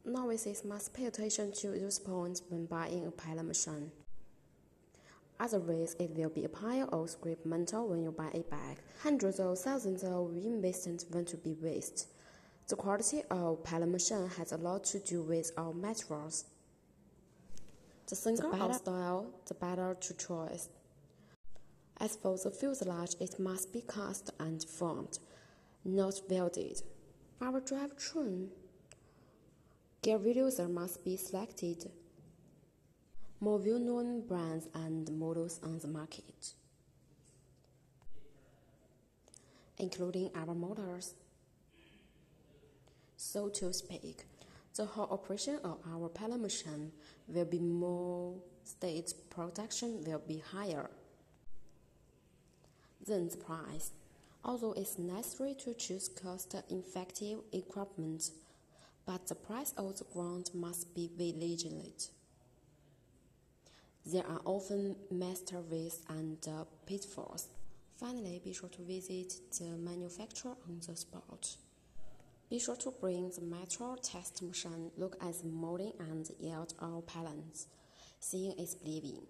Novices must pay attention to those points when buying a pellet machine. Otherwise, it will be a pile of scrap metal when you buy a bag. Hundreds of thousands of investments want to be wasted. The quality of pellet machine has a lot to do with our materials. The thicker our style, the better to choose. As for the fuselage, it must be cast and formed, not welded. Our drivetrain gear reducer must be selected. More well-known brands and models on the market, including our motors. So to speak, the whole operation of our pellet machine will be more, state protection will be higher. Then the price. Although it's necessary to choose cost-effective equipment, but the price of the ground must be vigilant. There are often masterpieces and pitfalls. Finally, be sure to visit the manufacturer on the spot. Be sure to bring the metal test machine, look at the molding and yield of pellets. Seeing is believing.